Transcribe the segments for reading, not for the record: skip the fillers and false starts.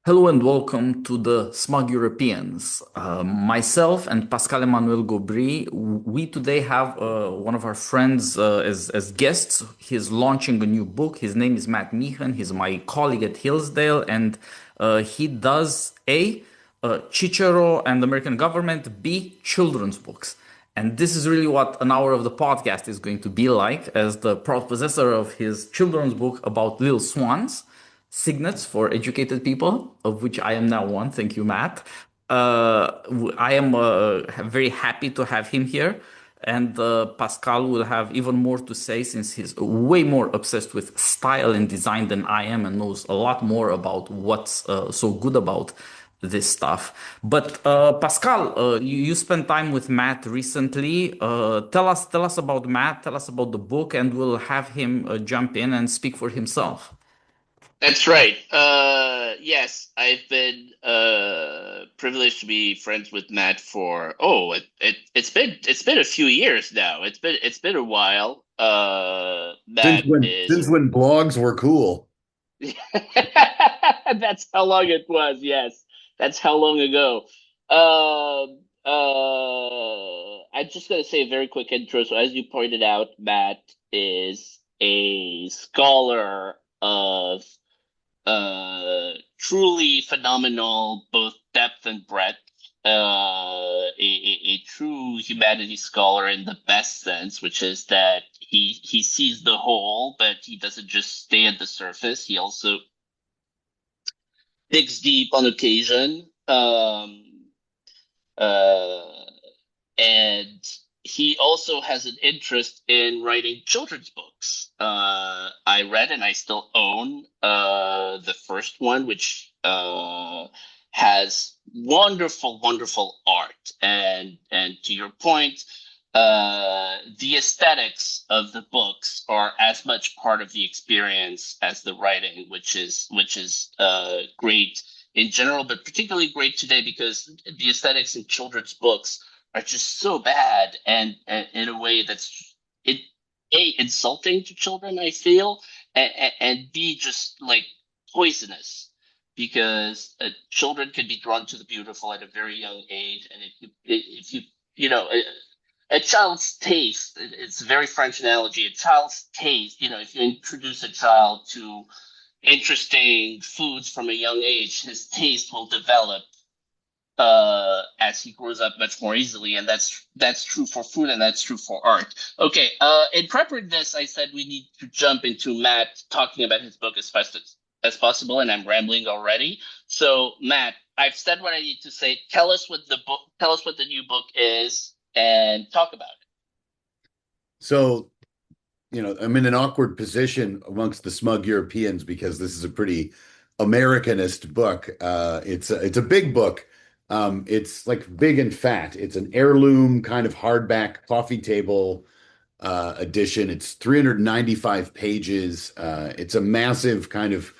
Hello and welcome to the Smug Europeans. Myself and Pascal Emmanuel Gobry, we today have one of our friends as guests. He's launching a new book. His name is Matt Mehan. He's my colleague at Hillsdale, and he does Cicero and the American government, B, children's books. And this is really what an hour of the podcast is going to be like, as the proud possessor of his children's book about little swans, signets for educated people, of which I am now one. Thank you, Matt. I am very happy to have him here. And Pascal will have even more to say since he's way more obsessed with style and design than I am and knows a lot more about what's so good about this stuff. But Pascal, you spent time with Matt recently. Tell us about Matt. Tell us about the book, and we'll have him jump in and speak for himself. That's right. Yes, I've been privileged to be friends with Matt for it's been a few years now. It's been a while. Since Matt when is since when blogs were cool. that's how long it was. Yes, that's how long ago. I'm just gonna say a very quick intro. So, as you pointed out, Matt is a scholar of truly phenomenal both depth and breadth. A true humanities scholar in the best sense, which is that he sees the whole, but he doesn't just stay at the surface. He also digs deep on occasion. Uh, and he also has an interest in writing children's books. I read and I still own the first one, which has wonderful, wonderful art. And to your point, the aesthetics of the books are as much part of the experience as the writing, which is great in general, but particularly great today because the aesthetics in children's books are just so bad and in a way that's it a insulting to children, I feel, and b just like poisonous because children can be drawn to the beautiful at a very young age, and if you you know a child's taste, it's a very French analogy, a child's taste, if you introduce a child to interesting foods from a young age, his taste will develop as he grows up much more easily, and that's true for food and that's true for art. Okay, in preparing this, I said we need to jump into Matt talking about his book as fast as possible, and I'm rambling already. So, Matt, I've said what I need to say. Tell us what the new book is, and talk about it. So, I'm in an awkward position amongst the smug Europeans because this is a pretty Americanist book. It's a big book. It's like big and fat. It's an heirloom kind of hardback coffee table edition. It's 395 pages. It's a massive kind of,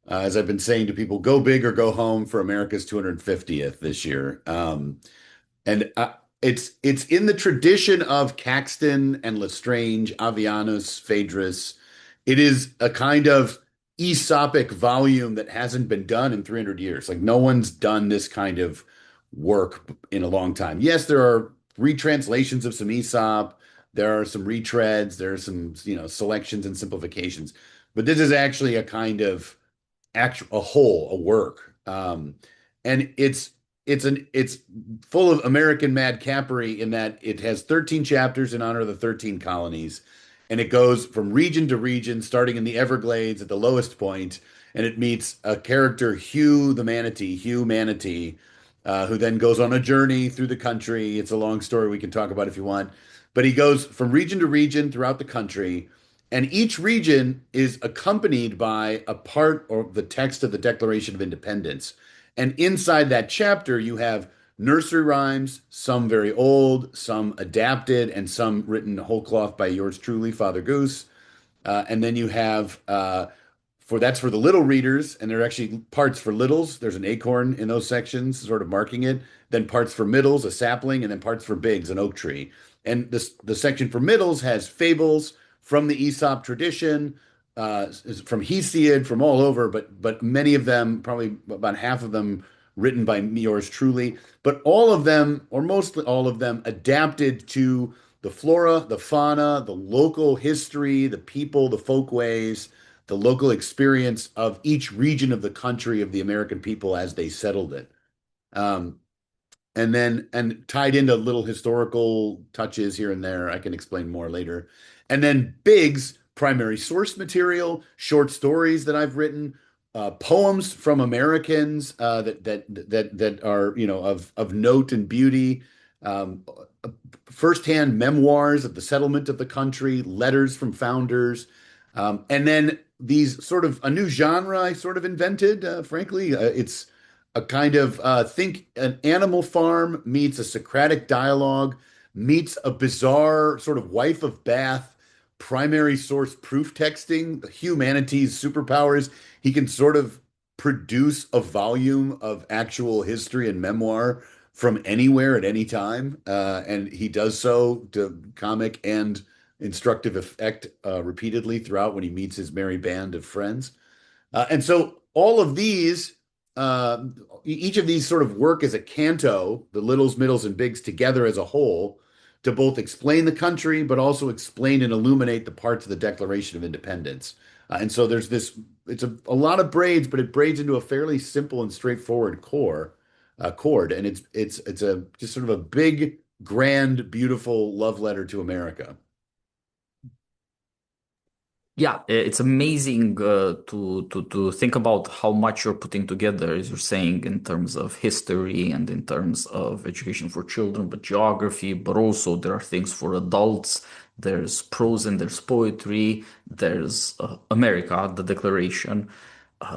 as I've been saying to people, go big or go home for America's 250th this year. And it's in the tradition of Caxton and Lestrange, Avianus, Phaedrus. It is a kind of Aesopic volume that hasn't been done in 300 years. Like no one's done this kind of work in a long time. Yes, there are retranslations of some Aesop. There are some retreads. There are some, selections and simplifications. But this is actually a kind of a whole, a work. And it's full of American madcapery in that it has 13 chapters in honor of the 13 colonies, and it goes from region to region, starting in the Everglades at the lowest point, and it meets a character, Hugh Manatee, who then goes on a journey through the country. It's a long story we can talk about if you want, but he goes from region to region throughout the country, and each region is accompanied by a part of the text of the Declaration of Independence. And inside that chapter, you have nursery rhymes, some very old, some adapted, and some written whole cloth by yours truly, Father Goose. And then you have for the little readers, and there are actually parts for littles. There's an acorn in those sections, sort of marking it. Then parts for middles, a sapling, and then parts for bigs, an oak tree. And the section for middles has fables from the Aesop tradition, from Hesiod, from all over, but many of them, probably about half of them, written by yours truly. But all of them, or mostly all of them, adapted to the flora, the fauna, the local history, the people, the folkways, the local experience of each region of the country of the American people as they settled it. Um, and tied into little historical touches here and there. I can explain more later. And then Big's primary source material, short stories that I've written, poems from Americans that are of note and beauty, um, firsthand memoirs of the settlement of the country, letters from founders, and then these sort of a new genre I sort of invented. Frankly, it's a kind of think an Animal Farm meets a Socratic dialogue meets a bizarre sort of wife of Bath primary source proof texting, the humanities superpowers. He can sort of produce a volume of actual history and memoir from anywhere at any time, and he does so to comic and instructive effect repeatedly throughout when he meets his merry band of friends. And so all of these, uh, each of these sort of work as a canto, the littles, middles, and bigs together as a whole, to both explain the country, but also explain and illuminate the parts of the Declaration of Independence. And so there's this, it's a lot of braids, but it braids into a fairly simple and straightforward chord. And it's a just sort of a big, grand, beautiful love letter to America. Yeah, it's amazing to think about how much you're putting together, as you're saying, in terms of history and in terms of education for children, but geography, but also there are things for adults. There's prose and there's poetry. There's America, the Declaration.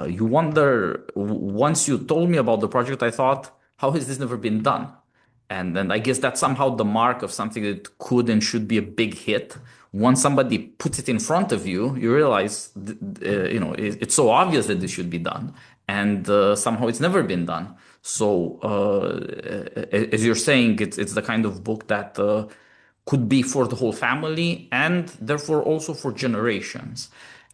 You wonder, once you told me about the project, I thought, how has this never been done? And then I guess that's somehow the mark of something that could and should be a big hit. Once somebody puts it in front of you, you realize, it's so obvious that this should be done, and somehow it's never been done. So, as you're saying, it's the kind of book that could be for the whole family and therefore also for generations.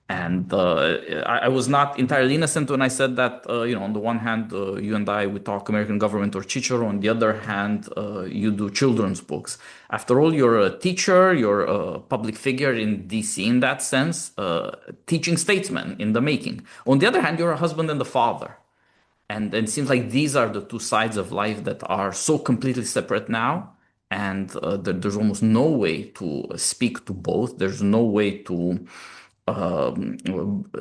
And I was not entirely innocent when I said that, on the one hand, you and I, we talk American government or Chicharo. On the other hand, you do children's books. After all, you're a teacher, you're a public figure in DC in that sense, teaching statesman in the making. On the other hand, you're a husband and a father. And it seems like these are the two sides of life that are so completely separate now. And there's almost no way to speak to both. There's no way to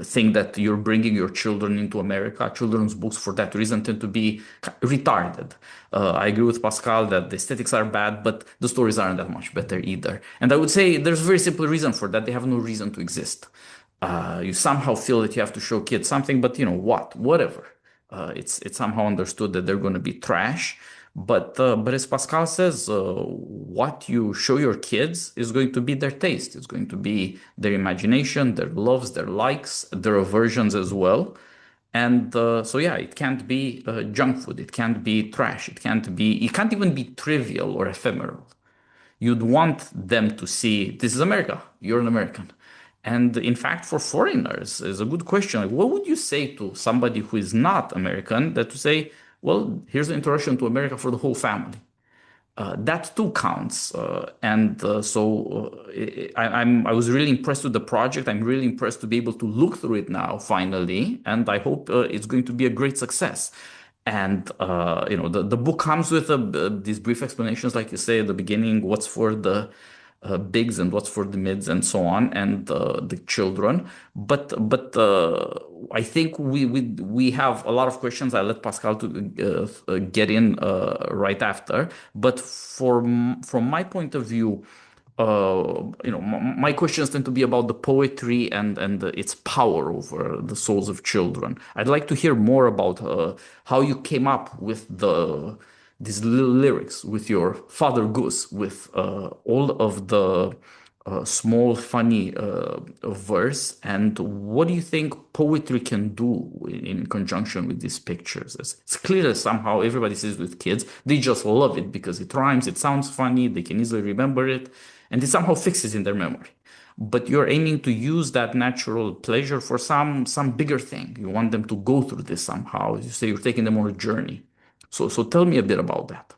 think that you're bringing your children into America. Children's books, for that reason, tend to be retarded. I agree with Pascal that the aesthetics are bad, but the stories aren't that much better either. And I would say there's a very simple reason for that. They have no reason to exist. You somehow feel that you have to show kids something, but you know what? Whatever. It's somehow understood that they're going to be trash. But as Pascal says, what you show your kids is going to be their taste. It's going to be their imagination, their loves, their likes, their aversions as well. And so yeah, it can't be junk food. It can't be trash. It can't even be trivial or ephemeral. You'd want them to see this is America. You're an American. And in fact, for foreigners, is a good question. Like, what would you say to somebody who is not American that to say, well, here's an introduction to America for the whole family? That too counts. I was really impressed with the project. I'm really impressed to be able to look through it now, finally. And I hope it's going to be a great success. And the book comes with these brief explanations, like you say at the beginning, what's for the bigs and what's for the mids and so on, and the children. But I think we have a lot of questions. I'll let Pascal to get in right after. But from my point of view, my questions tend to be about the poetry and its power over the souls of children. I'd like to hear more about how you came up with these little lyrics with your Father Goose, with all of the small, funny verse, and what do you think poetry can do in conjunction with these pictures? It's clear that somehow everybody sees with kids, they just love it because it rhymes, it sounds funny, they can easily remember it, and it somehow fixes in their memory. but you're aiming to use that natural pleasure for some bigger thing. You want them to go through this somehow. You say you're taking them on a journey. So tell me a bit about that.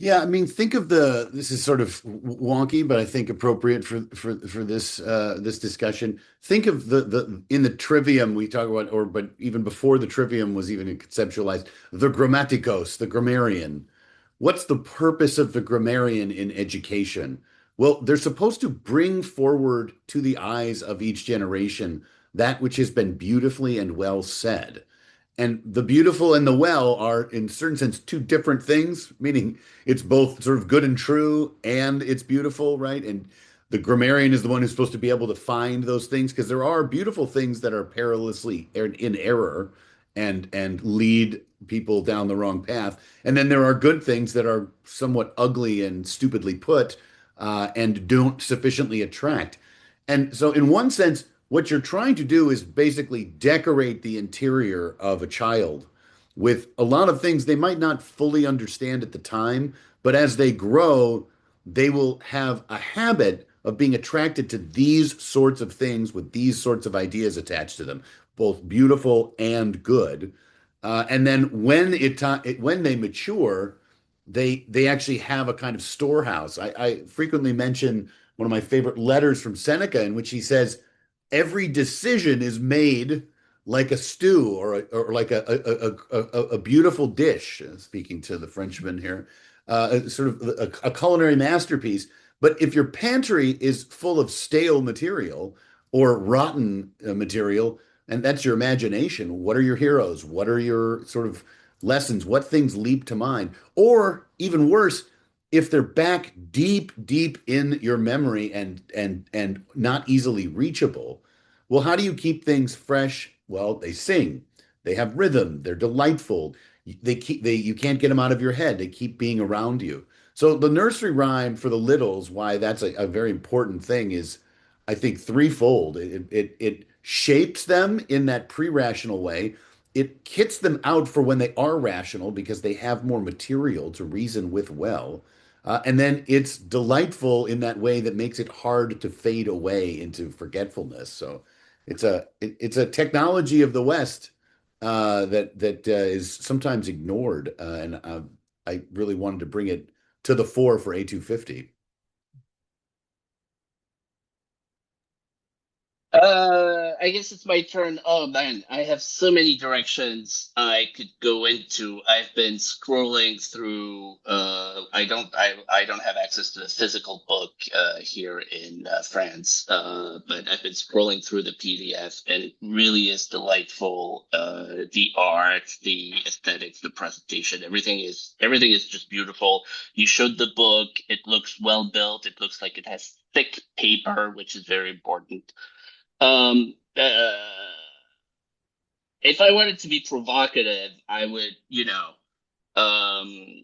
Yeah, I mean, think of this is sort of wonky, but I think appropriate for this discussion. Think of the in the trivium we talk about, or but even before the trivium was even conceptualized, the grammaticos, the grammarian. What's the purpose of the grammarian in education? Well, they're supposed to bring forward to the eyes of each generation that which has been beautifully and well said. And the beautiful and the well are, in a certain sense, two different things, meaning it's both sort of good and true and it's beautiful, right? And the grammarian is the one who's supposed to be able to find those things because there are beautiful things that are perilously in error and lead people down the wrong path. And then there are good things that are somewhat ugly and stupidly put and don't sufficiently attract. And so, in one sense, what you're trying to do is basically decorate the interior of a child with a lot of things they might not fully understand at the time, but as they grow, they will have a habit of being attracted to these sorts of things with these sorts of ideas attached to them, both beautiful and good. And then when they mature, they actually have a kind of storehouse. I frequently mention one of my favorite letters from Seneca in which he says, every decision is made like a stew or like a beautiful dish, speaking to the Frenchman here, sort of a culinary masterpiece. But if your pantry is full of stale material or rotten material, and that's your imagination, what are your heroes? What are your sort of lessons? What things leap to mind? Or even worse, if they're back deep, deep in your memory and not easily reachable, well, how do you keep things fresh? Well, they sing, they have rhythm, they're delightful. They you can't get them out of your head. They keep being around you. So the nursery rhyme for the littles, why that's a very important thing is, I think, threefold. It shapes them in that pre-rational way. It kits them out for when they are rational because they have more material to reason with well. And then it's delightful in that way that makes it hard to fade away into forgetfulness. So it's a technology of the West that is sometimes ignored, and I really wanted to bring it to the fore for A250. I guess it's my turn. Oh man, I have so many directions I could go into. I've been scrolling through. I don't have access to the physical book here in France, but I've been scrolling through the PDF, and it really is delightful. The art, the aesthetics, the presentation, everything is just beautiful. You showed the book. It looks well built. It looks like it has thick paper, which is very important. Um, uh, if I wanted to be provocative, I would, um,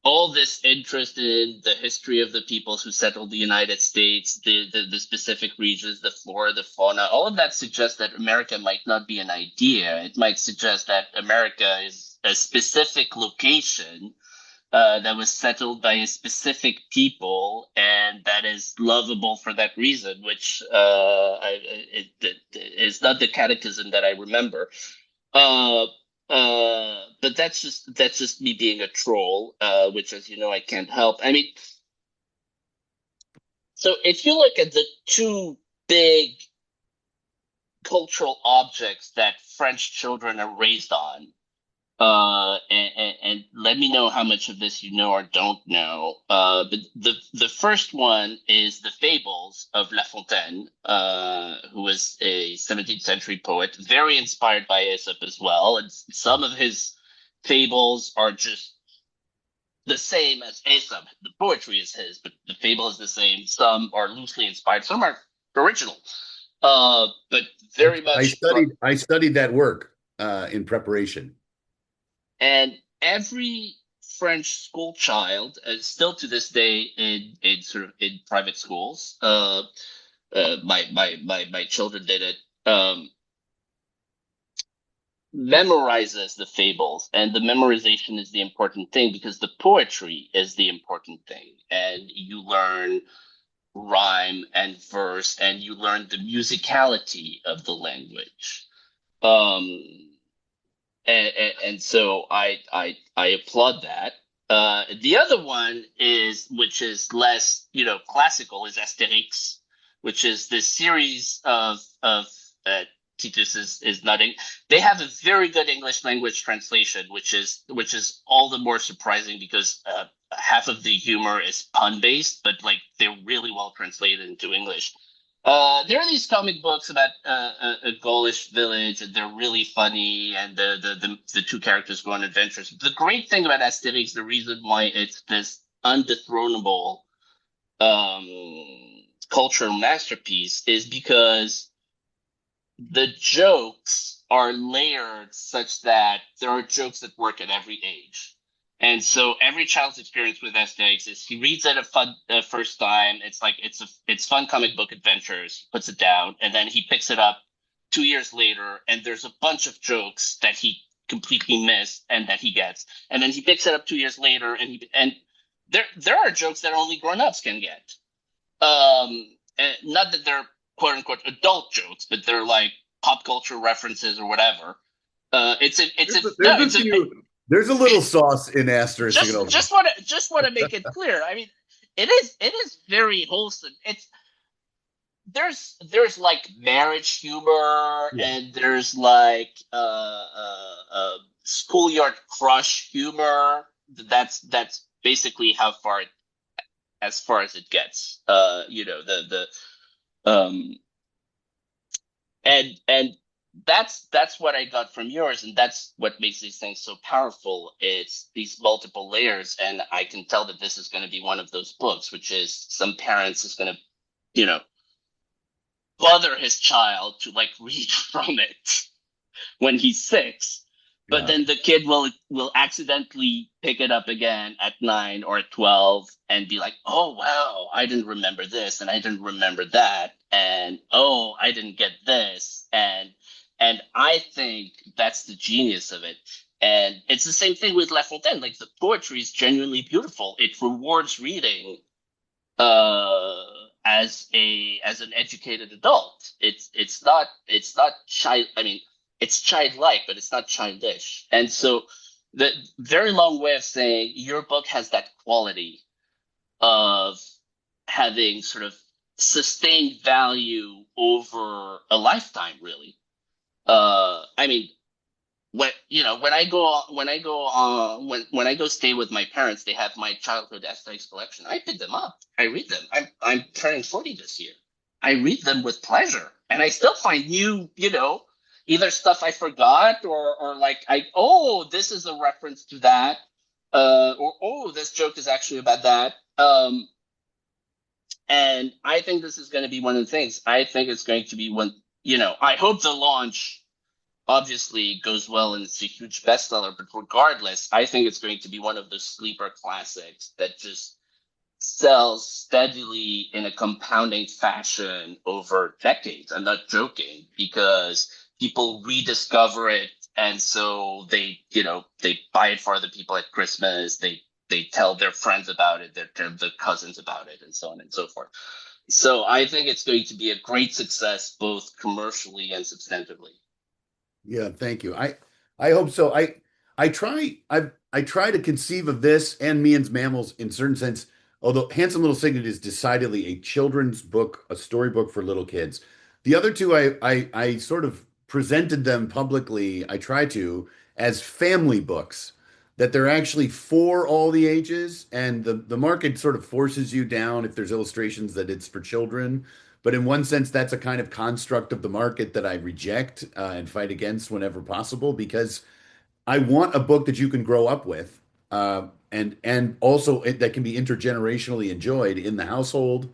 all this interest in the history of the peoples who settled the United States, the specific regions, the flora, the fauna, all of that suggests that America might not be an idea. It might suggest that America is a specific location that was settled by a specific people and that is lovable for that reason, which is not the catechism that I remember. Uh, but that's just me being a troll, which, as you know, I can't help. I mean, so if you look at the two big cultural objects that French children are raised on, and let me know how much of this you know or don't know. But the first one is the Fables of La Fontaine, who was a 17th century poet, very inspired by Aesop as well. And some of his fables are just the same as Aesop. The poetry is his, but the fable is the same. Some are loosely inspired, some are original. But very much I studied that work in preparation. and every French school child, still to this day in sort of in private schools, my children did it. Memorizes the fables, and the memorization is the important thing because the poetry is the important thing, and you learn rhyme and verse, and you learn the musicality of the language. Um, and so I applaud that. The other one is, which is less, classical, is Asterix, which is this series of Titus is not. They have a very good English language translation, which is all the more surprising because half of the humor is pun based, but like they're really well translated into English. There are these comic books about a Gaulish village, and they're really funny, and the two characters go on adventures. The great thing about Asterix, the reason why it's this undethronable cultural masterpiece, is because the jokes are layered such that there are jokes that work at every age. And so every child's experience with Asterix is he reads it a first time. It's like it's fun comic book adventures. He puts it down, and then he picks it up 2 years later, and there's a bunch of jokes that he completely missed and that he gets. And then he picks it up 2 years later, and there are jokes that only grown-ups can get. And not that they're quote unquote adult jokes, but they're like pop culture references or whatever. It's a no, There's a few. There's a little sauce in asterisk. just want to make it clear. I mean, it is very wholesome. There's like marriage humor, Yeah. and there's like schoolyard crush humor. That's basically as far as it gets. The and that's what I got from yours, and that's what makes these things so powerful. It's these multiple layers, and I can tell that this is going to be one of those books, which is some parents is going to, you know, bother his child to like read from it when he's 6, but Yeah. then the kid will accidentally pick it up again at 9 or at 12 and be like, oh wow, I didn't remember this, and I didn't remember that, and oh, I didn't get this, and I think that's the genius of it. And it's the same thing with La Fontaine. Like the poetry is genuinely beautiful. It rewards reading as an educated adult. It's not child. I mean, it's childlike, but it's not childish. And so the very long way of saying your book has that quality of having sort of sustained value over a lifetime, really. I mean, when I go stay with my parents, they have my childhood aesthetics collection. I pick them up. I read them. I'm turning 40 this year. I read them with pleasure, and I still find new, either stuff I forgot, or like this is a reference to that, or oh, this joke is actually about that. And I think this is going to be one of the things. I think it's going to be one. I hope the launch obviously goes well and it's a huge bestseller, but regardless, I think it's going to be one of those sleeper classics that just sells steadily in a compounding fashion over decades. I'm not joking, because people rediscover it, and so they buy it for other people at Christmas. They tell their friends about it, their cousins about it, and so on and so forth. So I think it's going to be a great success, both commercially and substantively. Yeah, thank you. I hope so. I try to conceive of this and Mehan's Mammals in certain sense, although Handsome Little Signet is decidedly a children's book, a storybook for little kids. The other two I sort of presented them publicly, I try to, as family books, that they're actually for all the ages, and the market sort of forces you down if there's illustrations that it's for children. But in one sense, that's a kind of construct of the market that I reject and fight against whenever possible, because I want a book that you can grow up with, and also that can be intergenerationally enjoyed in the household.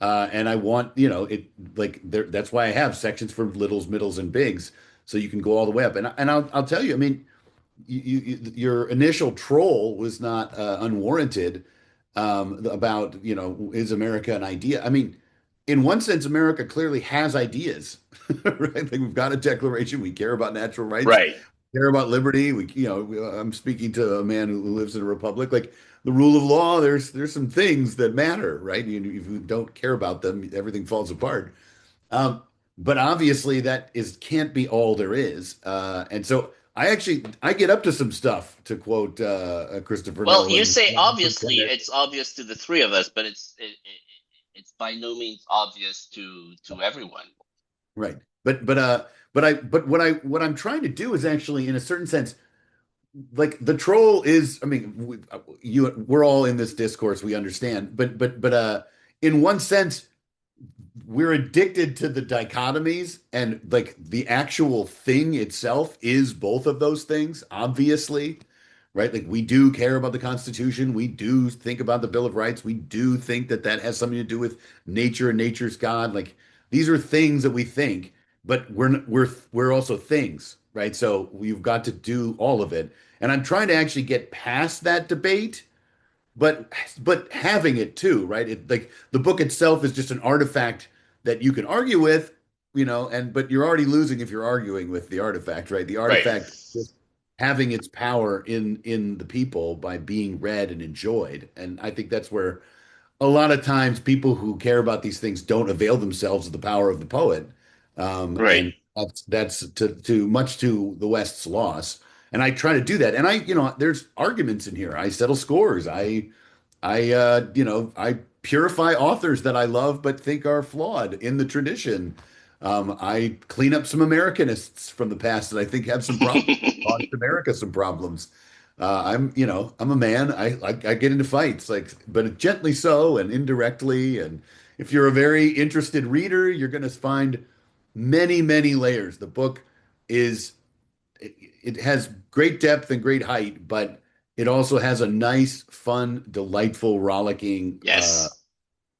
And I want, it like there, that's why I have sections for littles, middles, and bigs, so you can go all the way up. And I'll tell you, I mean, your initial troll was not unwarranted about, is America an idea? I mean, in one sense, America clearly has ideas, right? Like we've got a declaration, we care about natural rights. Right. care about liberty. I'm speaking to a man who lives in a republic. Like the rule of law, there's some things that matter, right? If you don't care about them, everything falls apart. Um, but obviously that is can't be all there is. And so I get up to some stuff to quote Christopher Well, you Nolan. say obviously, it's obvious to the three of us, but it's by no means obvious to everyone. Right. But what I'm trying to do is actually in a certain sense like the troll is I mean we're all in this discourse we understand but in one sense we're addicted to the dichotomies and like the actual thing itself is both of those things, obviously, right? Like we do care about the Constitution, we do think about the Bill of Rights, we do think that that has something to do with nature and nature's God. Like these are things that we think, but we're also things, right? So we've got to do all of it. And I'm trying to actually get past that debate but having it too, right? Like the book itself is just an artifact that you can argue with, and but you're already losing if you're arguing with the artifact, right? The Right. artifact just having its power in the people by being read and enjoyed. And I think that's where a lot of times people who care about these things don't avail themselves of the power of the poet. Right. And that's to much to the West's loss. And I try to do that. And there's arguments in here. I settle scores. I purify authors that I love but think are flawed in the tradition. I clean up some Americanists from the past that I think have some problems, caused America some problems. I'm a man. I get into fights, like, but gently so and indirectly. And if you're a very interested reader, you're going to find many, many layers. The book is it has great depth and great height, but it also has a nice, fun, delightful, rollicking Yes.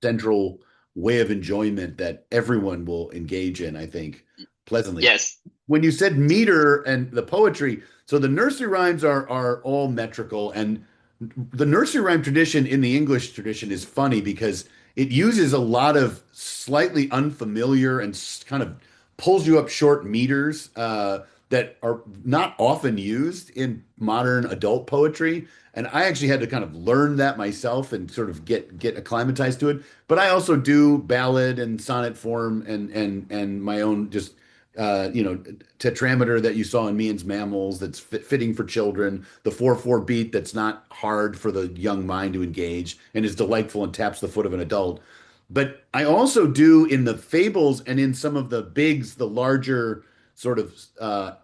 central way of enjoyment that everyone will engage in, I think, pleasantly. Yes. When you said meter and the poetry, so the nursery rhymes are all metrical, and the nursery rhyme tradition in the English tradition is funny because it uses a lot of slightly unfamiliar and kind of pulls you up short meters that are not often used in modern adult poetry. And I actually had to kind of learn that myself and sort of get acclimatized to it. But I also do ballad and sonnet form and my own just tetrameter that you saw in Mehan's Mammals that's fitting for children, the 4/4 beat that's not hard for the young mind to engage and is delightful and taps the foot of an adult. But I also do in the fables and in some of the bigs, the larger sort of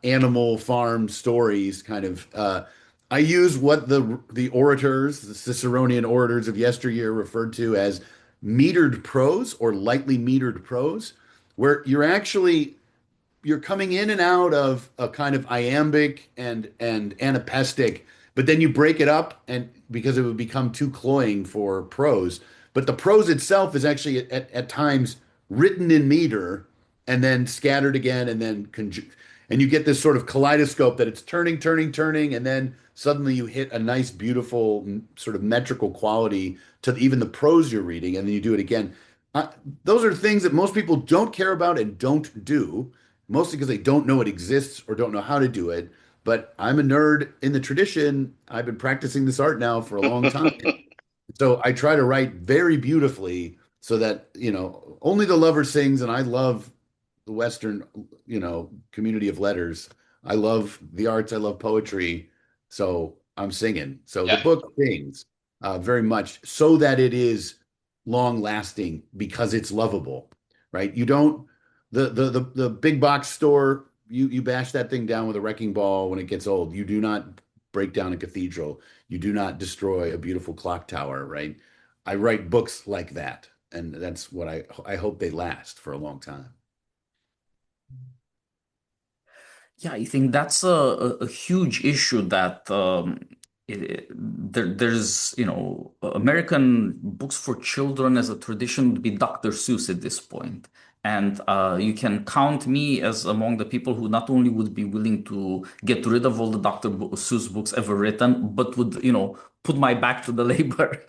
animal farm stories, kind of. I use what the orators, the Ciceronian orators of yesteryear, referred to as metered prose or lightly metered prose, where you're coming in and out of a kind of iambic and anapestic, but then you break it up and because it would become too cloying for prose. But the prose itself is actually at times written in meter and then scattered again and then and you get this sort of kaleidoscope that it's turning, turning, turning, and then suddenly you hit a nice, beautiful sort of metrical quality to even the prose you're reading, and then you do it again. Uh, those are things that most people don't care about and don't do mostly because they don't know it exists or don't know how to do it. But I'm a nerd in the tradition. I've been practicing this art now for a long time. So I try to write very beautifully so that, only the lover sings, and I love the Western, community of letters. I love the arts, I love poetry. So I'm singing. So the Yeah. book sings very much so that it is long lasting because it's lovable, right? You don't the big box store, you bash that thing down with a wrecking ball when it gets old. You do not break down a cathedral. You do not destroy a beautiful clock tower, right? I write books like that, and that's what I hope they last for a long time. Yeah, I think that's a huge issue that there's, American books for children as a tradition would be Dr. Seuss at this point. And you can count me as among the people who not only would be willing to get rid of all the Seuss books ever written, but would, put my back to the labor.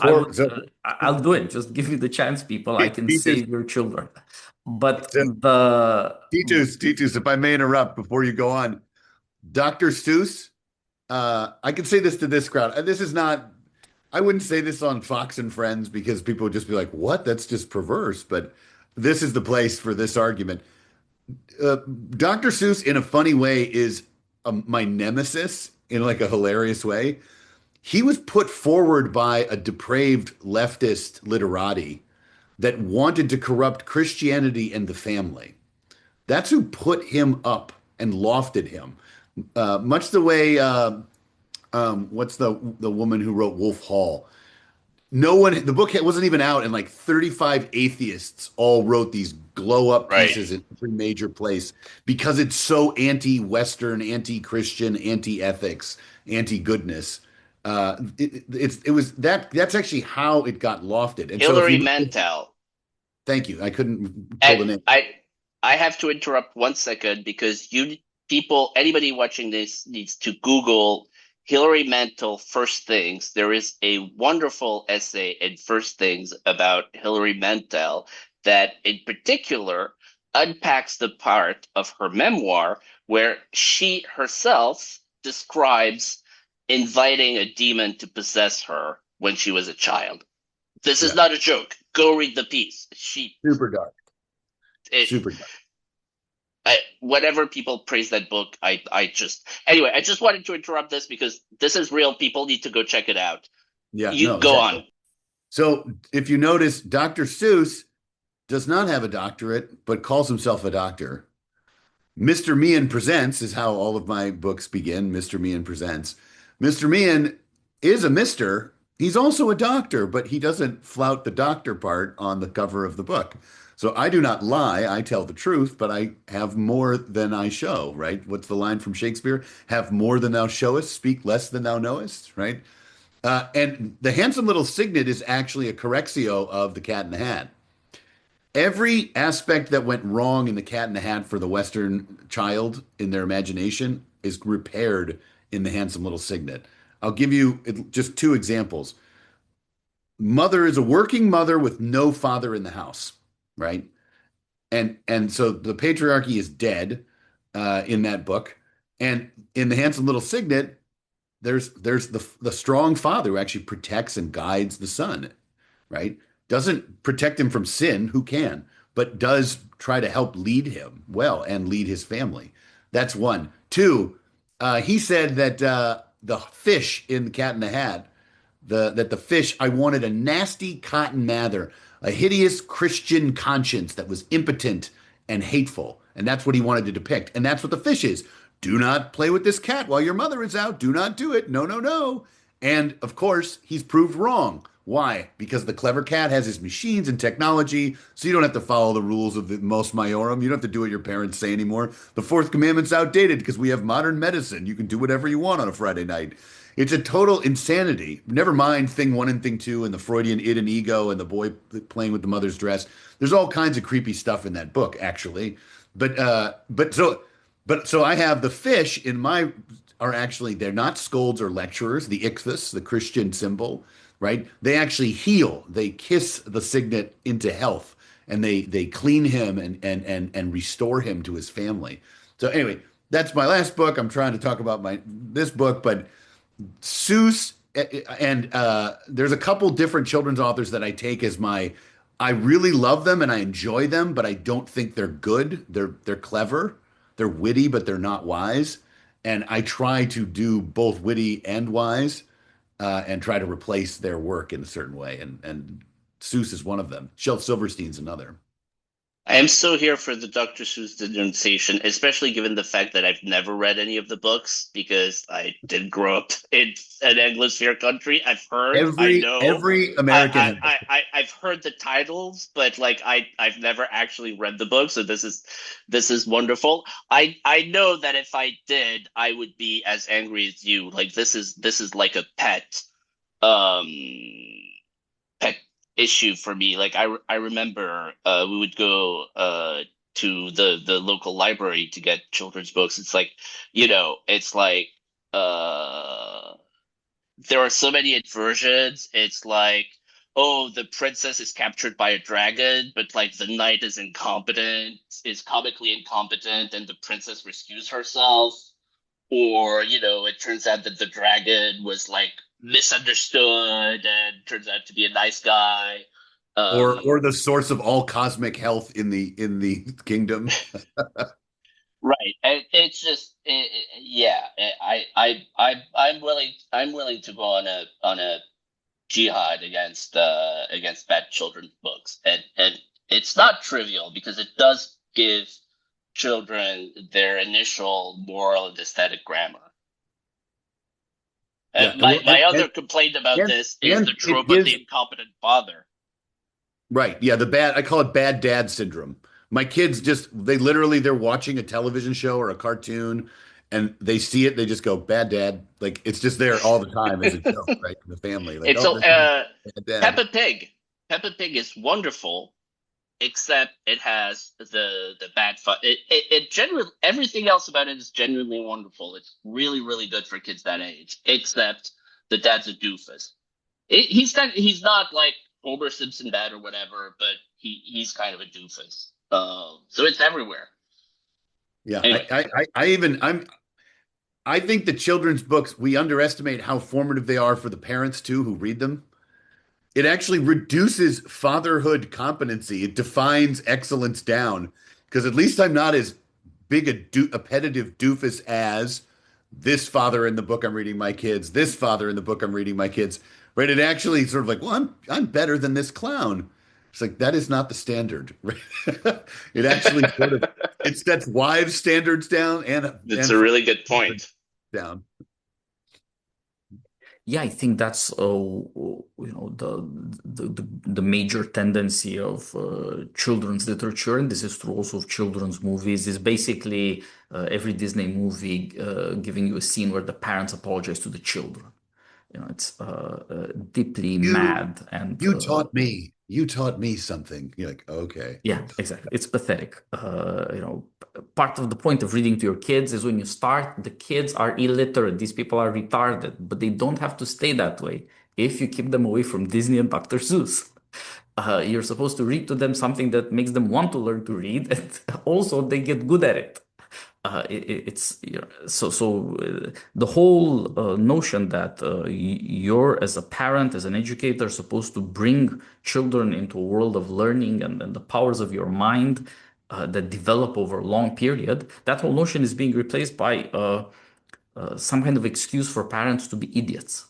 I would, Before, so I'll do it. Just give me the chance, people. I can Titus, save your children. But the Titus, if I may interrupt before you go on, Dr. Seuss, I can say this to this crowd. This is not, I wouldn't say this on Fox and Friends because people would just be like, what? That's just perverse. But this is the place for this argument. Uh, Dr. Seuss, in a funny way, is my nemesis in like a hilarious way. He was put forward by a depraved leftist literati that wanted to corrupt Christianity and the family. That's who put him up and lofted him. Much the way, what's the woman who wrote Wolf Hall? No one, the book wasn't even out, and like 35 atheists all wrote these glow up Right. pieces in every major place because it's so anti-Western, anti-Christian, anti-ethics, anti-goodness. It was that's actually how it got lofted. And so if Hilary you Mantel. thank you, I couldn't pull I the name. I have to interrupt 1 second because anybody watching this needs to Google Hilary Mantel First Things. There is a wonderful essay in First Things about Hilary Mantel that in particular unpacks the part of her memoir where she herself describes inviting a demon to possess her when she was a child. This is Yeah, not a joke. Go read the piece. super dark, It, super dark. whenever people praise that book, I just anyway. I just wanted to interrupt this because this is real. People need to go check it out. Yeah, You no, go on. exactly. So if you notice, Dr. Seuss does not have a doctorate, but calls himself a doctor. Mr. Mehan Presents is how all of my books begin. Mr. Mehan Presents. Mr. Mehan is a mister. He's also a doctor, but he doesn't flout the doctor part on the cover of the book. So I do not lie. I tell the truth, but I have more than I show, right? What's the line from Shakespeare? Have more than thou showest, speak less than thou knowest, right? And the handsome little signet is actually a correxio of the Cat in the Hat. Every aspect that went wrong in the Cat in the Hat for the Western child in their imagination is repaired in the handsome little signet. I'll give you just two examples. Mother is a working mother with no father in the house, right? And so the patriarchy is dead in that book. And in the handsome little signet, there's the strong father who actually protects and guides the son, right? Doesn't protect him from sin, who can, but does try to help lead him well and lead his family. That's one. Two, he said that the fish in the Cat in the Hat, the fish, I wanted a nasty cotton mather, a hideous Christian conscience that was impotent and hateful. And that's what he wanted to depict. And that's what the fish is. Do not play with this cat while your mother is out. Do not do it. No, no, no. And of course, he's proved wrong. Why? Because the clever cat has his machines and technology, so you don't have to follow the rules of the mos maiorum. You don't have to do what your parents say anymore. The fourth commandment's outdated because we have modern medicine. You can do whatever you want on a Friday night. It's a total insanity. Never mind thing one and thing two and the Freudian id and ego and the boy playing with the mother's dress. There's all kinds of creepy stuff in that book, actually. But so I have the fish in my are actually they're not scolds or lecturers, the ichthus, the Christian symbol, right? They actually heal. They kiss the signet into health and they clean him and restore him to his family. So anyway, that's my last book. I'm trying to talk about my this book, but Seuss and there's a couple different children's authors that I take as my I really love them and I enjoy them, but I don't think they're good. They're clever, they're witty, but they're not wise. And I try to do both witty and wise, and try to replace their work in a certain way. And Seuss is one of them. Shel Silverstein's another. I am so here for the Dr. Seuss denunciation, especially given the fact that I've never read any of the books because I didn't grow up in an Anglosphere country. I've heard, I know, Every American has I've heard the titles, but like I've never actually read the book. So this is wonderful. I know that if I did, I would be as angry as you. Like this is like a um pet issue for me. Like I remember we would go to the local library to get children's books. It's like, it's like uh there are so many inversions. It's like, oh, the princess is captured by a dragon, but like the knight is comically incompetent, and the princess rescues herself. or it turns out that the dragon was like misunderstood and turns out to be a nice guy. Or the source of all cosmic health in the kingdom. Right, and it's just yeah. I'm willing to go on a jihad against bad children's books, and it's not trivial because it does give children their initial moral and aesthetic grammar. Yeah, My well, my other complaint about and this is and the it trope of the gives incompetent father. right. Yeah, the bad I call it bad dad syndrome. My kids just they're watching a television show or a cartoon and they see it, they just go, bad dad. Like it's just there all the time as a joke, right? In the family. Like, It's oh, so this is bad dad. Peppa Pig. Peppa Pig is wonderful, except it has the bad fun. It genuinely everything else about it is genuinely wonderful. It's really really good for kids that age, except the dad's a doofus. He's not like Homer Simpson bad or whatever, but he's kind of a doofus. So it's everywhere. Yeah, Anyway, I think the children's books, we underestimate how formative they are for the parents too who read them. It actually reduces fatherhood competency. It defines excellence down because at least I'm not as big a petative doofus as this father in the book I'm reading my kids, this father in the book I'm reading my kids, right? It actually sort of like, well, I'm better than this clown. It's like that is not the standard, right? It actually sort of it sets wives' standards down it's and a father really good standards point. down. Yeah, I think that's the major tendency of children's literature, and this is true also of children's movies. Is basically every Disney movie giving you a scene where the parents apologize to the children. It's deeply You mad and you taught me. You taught me something. You're like, okay. yeah, exactly. It's pathetic. Part of the point of reading to your kids is when you start, the kids are illiterate. These people are retarded, but they don't have to stay that way if you keep them away from Disney and Dr. Seuss. You're supposed to read to them something that makes them want to learn to read, and also they get good at it. It's the whole notion that you're as a parent, as an educator, supposed to bring children into a world of learning and the powers of your mind that develop over a long period. That whole notion is being replaced by some kind of excuse for parents to be idiots.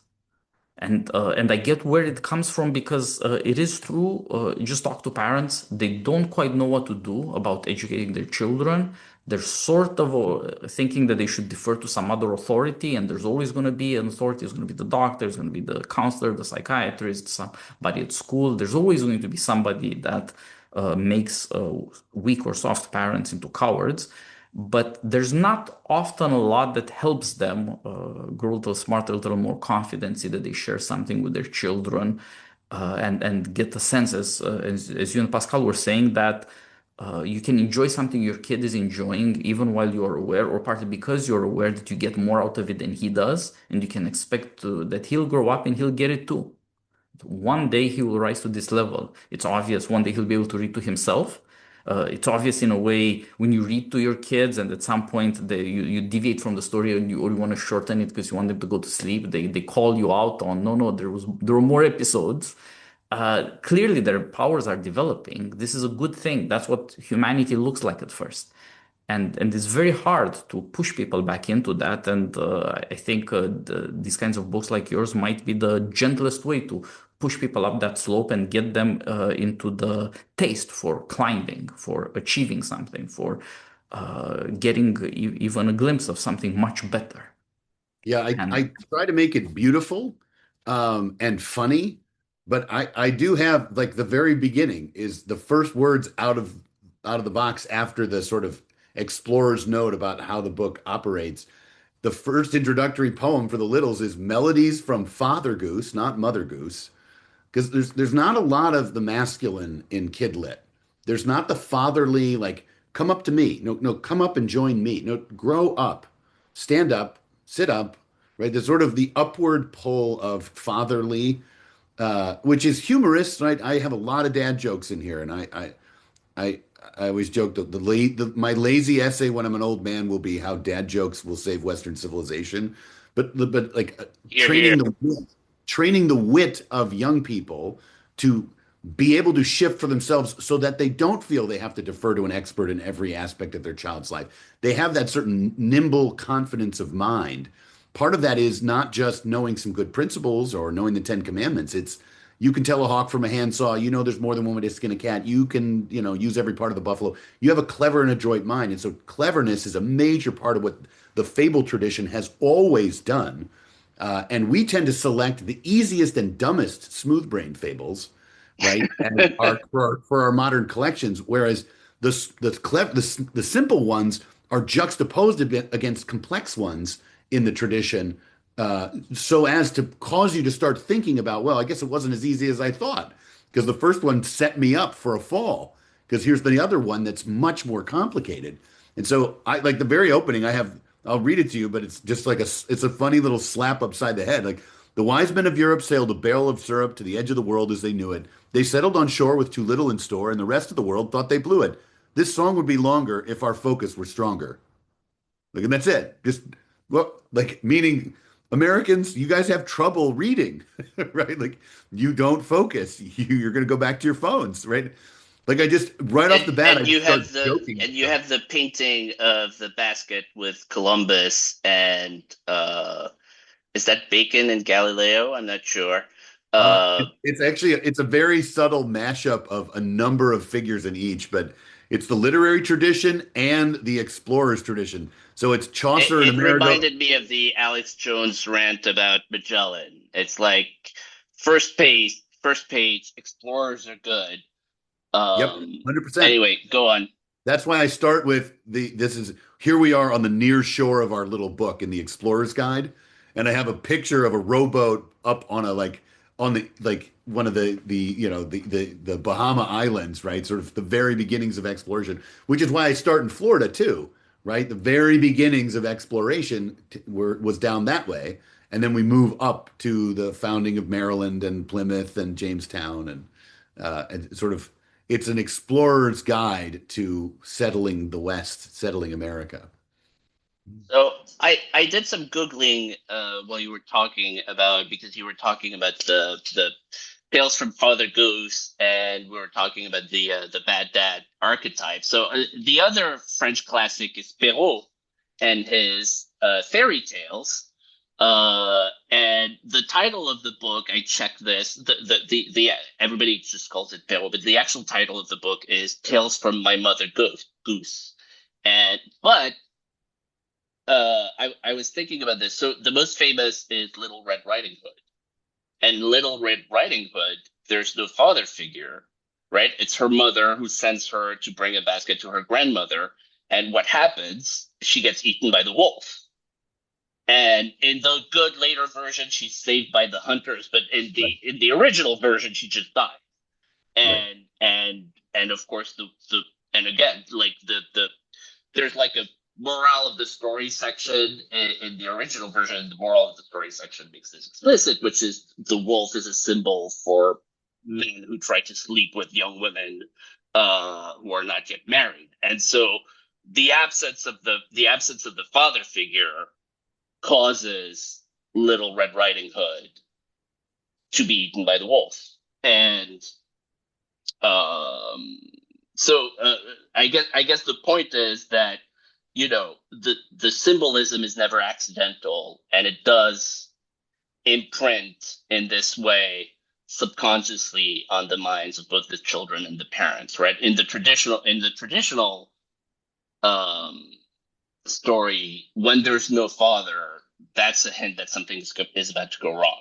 And I get where it comes from because it is true. You just talk to parents; they don't quite know what to do about educating their children. They're sort of thinking that they should defer to some other authority, and there's always going to be an authority. There's going to be the doctor, there's going to be the counselor, the psychiatrist, somebody at school. There's always going to be somebody that makes weak or soft parents into cowards. But there's not often a lot that helps them grow a little smarter, a little more confident, see that they share something with their children, and get the sense, as you and Pascal were saying, that you can enjoy something your kid is enjoying even while you are aware, or partly because you're aware that you get more out of it than he does, and you can expect that he'll grow up and he'll get it too. One day he will rise to this level. It's obvious. One day he'll be able to read to himself. It's obvious in a way when you read to your kids, and at some point you deviate from the story, or you want to shorten it because you want them to go to sleep. They call you out on no, there were more episodes. Clearly their powers are developing. This is a good thing. That's what humanity looks like at first. And it's very hard to push people back into that. And I think these kinds of books like yours might be the gentlest way to push people up that slope and get them into the taste for climbing, for achieving something, for getting even a glimpse of something much better. Yeah, I And try to make it beautiful and funny, but I do have like the very beginning is the first words out of the box after the sort of explorer's note about how the book operates. The first introductory poem for the littles is Melodies from Father Goose, not Mother Goose, because there's not a lot of the masculine in kid lit. There's not the fatherly like come up to me. No, come up and join me. No, grow up, stand up, sit up. Right. There's sort of the upward pull of fatherly, which is humorous. Right. I have a lot of dad jokes in here, and I I always joke that my lazy essay when I'm an old man will be how dad jokes will save Western civilization. But like Here, here. training the wit of young people to be able to shift for themselves so that they don't feel they have to defer to an expert in every aspect of their child's life. They have that certain nimble confidence of mind. Part of that is not just knowing some good principles or knowing the Ten Commandments. It's you can tell a hawk from a handsaw. You know there's more than one way to skin a cat. You can, use every part of the buffalo. You have a clever and adroit mind. And so cleverness is a major part of what the fable tradition has always done. And we tend to select the easiest and dumbest smooth brain fables, right? And for our modern collections, whereas the simple ones are juxtaposed a bit against complex ones in the tradition, so as to cause you to start thinking about, well, I guess it wasn't as easy as I thought, because the first one set me up for a fall. Because here's the other one that's much more complicated. And so I like the very opening, I'll read it to you, but it's just like it's a funny little slap upside the head. Like the wise men of Europe sailed a barrel of syrup to the edge of the world as they knew it. They settled on shore with too little in store, and the rest of the world thought they blew it. This song would be longer if our focus were stronger. Like, and that's it. Just well, like meaning Americans, you guys have trouble reading, right? Like you don't focus. You're going to go back to your phones, right? Like I just right off the bat, I And you just start have the joking and and you stuff. have the painting of the basket with Columbus and is that Bacon and Galileo? I'm not sure. Uh, It's actually it's a very subtle mashup of a number of figures in each, but it's the literary tradition and the explorers tradition. So it's Chaucer and it Amerigo. reminded me of the Alex Jones rant about Magellan. It's like first page, explorers are good. Yep, Um, 100%. anyway, go on. That's why I start with this is here we are on the near shore of our little book in the Explorer's Guide, and I have a picture of a rowboat up on a like on the like one of the Bahama Islands, right? Sort of the very beginnings of exploration, which is why I start in Florida too, right? The very beginnings of exploration was down that way, and then we move up to the founding of Maryland and Plymouth and Jamestown and sort of it's an explorer's guide to settling the West, settling America. So I did some googling while you were talking about because you were talking about the Tales from Father Goose and we were talking about the bad dad archetype. So the other French classic is Perrault and his fairy tales. And the title of the book, I checked this. The everybody just calls it Perrault, but the actual title of the book is Tales from My Mother Goose. And but I was thinking about this. So the most famous is Little Red Riding Hood. And Little Red Riding Hood, there's no father figure, right? It's her mother who sends her to bring a basket to her grandmother. And what happens? She gets eaten by the wolf. And in the good later version, she's saved by the hunters, but in Right, the original version, she just died. right. And of course the and again like the there's like a moral of the story section in the original version. The moral of the story section makes this explicit, which is the wolf is a symbol for men who try to sleep with young women who are not yet married. And so the absence of the father figure causes Little Red Riding Hood to be eaten by the wolf. And um, so I guess the point is that the symbolism is never accidental, and it does imprint in this way subconsciously on the minds of both the children and the parents, right? In the traditional um, story, when there's no father, that's a hint that something is about to go wrong.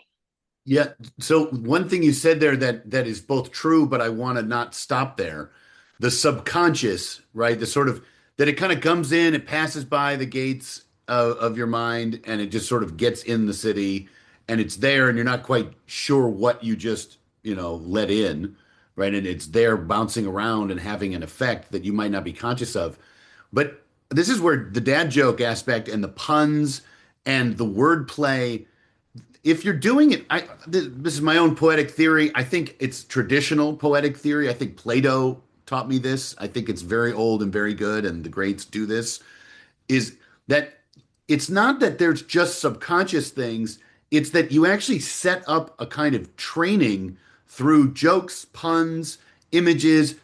Yeah. So one thing you said there that is both true, but I want to not stop there. The subconscious, right? The sort of that it kind of comes in, it passes by the gates of your mind, and it just sort of gets in the city, and it's there, and you're not quite sure what you just, let in, right? And it's there bouncing around and having an effect that you might not be conscious of. But this is where the dad joke aspect and the puns and the wordplay if you're doing it, this is my own poetic theory. I think it's traditional poetic theory. I think Plato taught me this. I think it's very old and very good, and the greats do this, is that it's not that there's just subconscious things, it's that you actually set up a kind of training through jokes, puns, images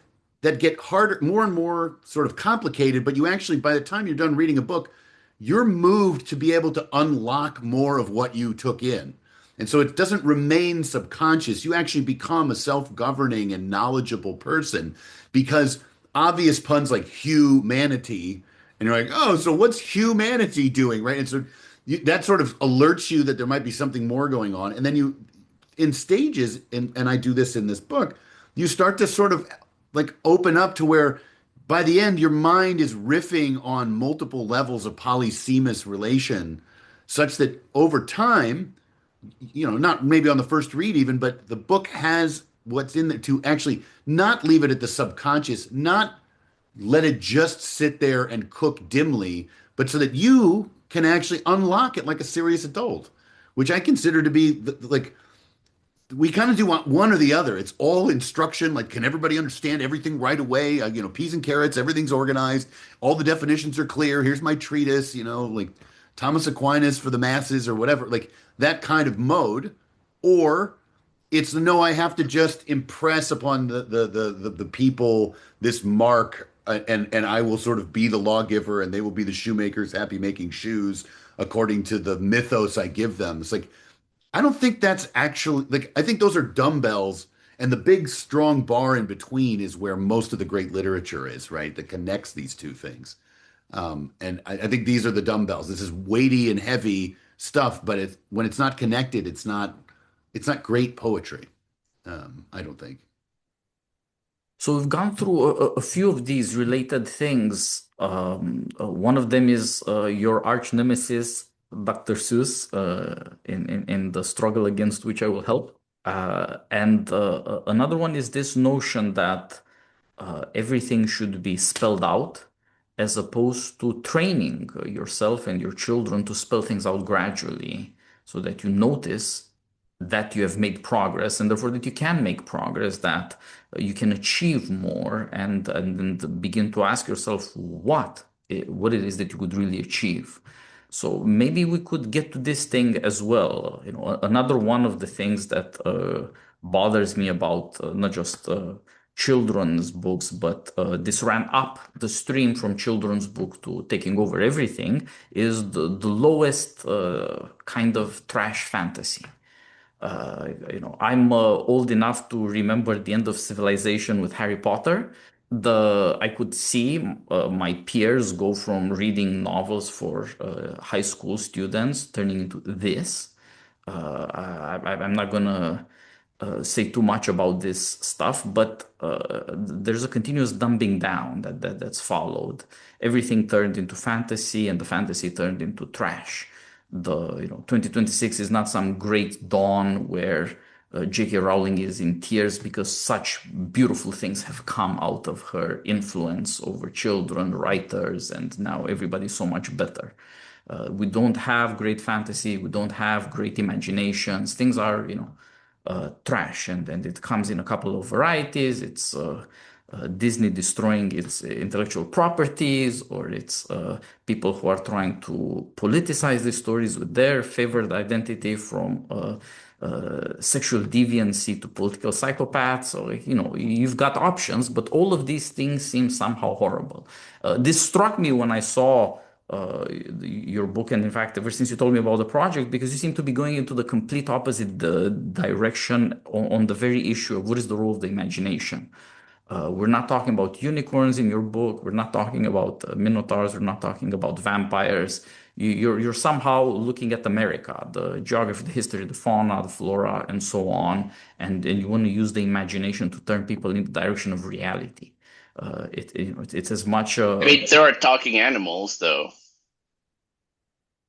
that get harder, more and more sort of complicated, but you actually, by the time you're done reading a book, you're moved to be able to unlock more of what you took in. And so it doesn't remain subconscious. You actually become a self-governing and knowledgeable person because obvious puns like humanity, and you're like, oh, so what's humanity doing, right? And so that sort of alerts you that there might be something more going on. And then you, in stages, and I do this in this book, you start to sort of like open up to where by the end, your mind is riffing on multiple levels of polysemous relation, such that over time, not maybe on the first read even, but the book has what's in there to actually not leave it at the subconscious, not let it just sit there and cook dimly, but so that you can actually unlock it like a serious adult, which I consider to be like we kind of do want one or the other. It's all instruction. Like, can everybody understand everything right away? Peas and carrots, everything's organized. All the definitions are clear. Here's my treatise, like Thomas Aquinas for the masses or whatever, like that kind of mode. Or it's no, I have to just impress upon the people this mark, and I will sort of be the lawgiver and they will be the shoemakers happy making shoes according to the mythos I give them. It's like, I don't think that's actually like I think those are dumbbells, and the big strong bar in between is where most of the great literature is, right? That connects these two things. And I think these are the dumbbells. This is weighty and heavy stuff, but when it's not connected, it's not great poetry. I don't think. So we've gone through a few of these related things. One of them is your arch nemesis, Dr. Seuss, in the struggle against which I will help. And another one is this notion that everything should be spelled out, as opposed to training yourself and your children to spell things out gradually so that you notice that you have made progress and therefore that you can make progress, that you can achieve more and begin to ask yourself what it is that you could really achieve. So maybe we could get to this thing as well. Another one of the things that bothers me about not just children's books, but this ran up the stream from children's book to taking over everything, is the lowest kind of trash fantasy. I'm old enough to remember the end of civilization with Harry Potter. I could see my peers go from reading novels for high school students turning into this. I'm not gonna say too much about this stuff, but there's a continuous dumbing down that's followed. Everything turned into fantasy, and the fantasy turned into trash. 2026 is not some great dawn where J.K. Rowling is in tears because such beautiful things have come out of her influence over children, writers, and now everybody's so much better. We don't have great fantasy. We don't have great imaginations. Things are, trash, and it comes in a couple of varieties. It's Disney destroying its intellectual properties, or it's people who are trying to politicize these stories with their favored identity, from sexual deviancy to political psychopaths. So, you've got options, but all of these things seem somehow horrible. This struck me when I saw your book, and in fact, ever since you told me about the project, because you seem to be going into the complete opposite direction on the very issue of what is the role of the imagination. We're not talking about unicorns in your book. We're not talking about minotaurs. We're not talking about vampires. You're somehow looking at America, the geography, the history, the fauna, the flora, and so on, and you want to use the imagination to turn people in the direction of reality. It's as much. I mean, there are talking animals, though.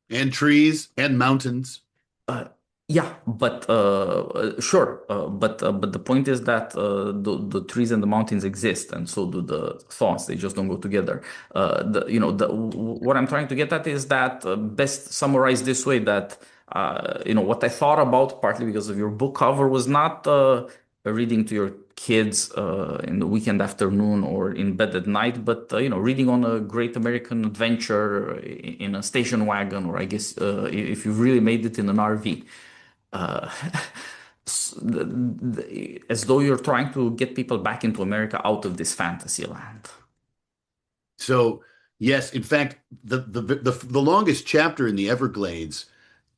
And trees and mountains. Uh, yeah, but sure. But the point is that the trees and the mountains exist, and so do the thoughts. They just don't go together. What I'm trying to get at is that best summarized this way: that what I thought about, partly because of your book cover, was not reading to your kids in the weekend afternoon or in bed at night, but reading on a great American adventure in a station wagon, or I guess if you've really made it in an RV, uh, as though you're trying to get people back into America out of this fantasy land. So yes, in fact, the longest chapter in the Everglades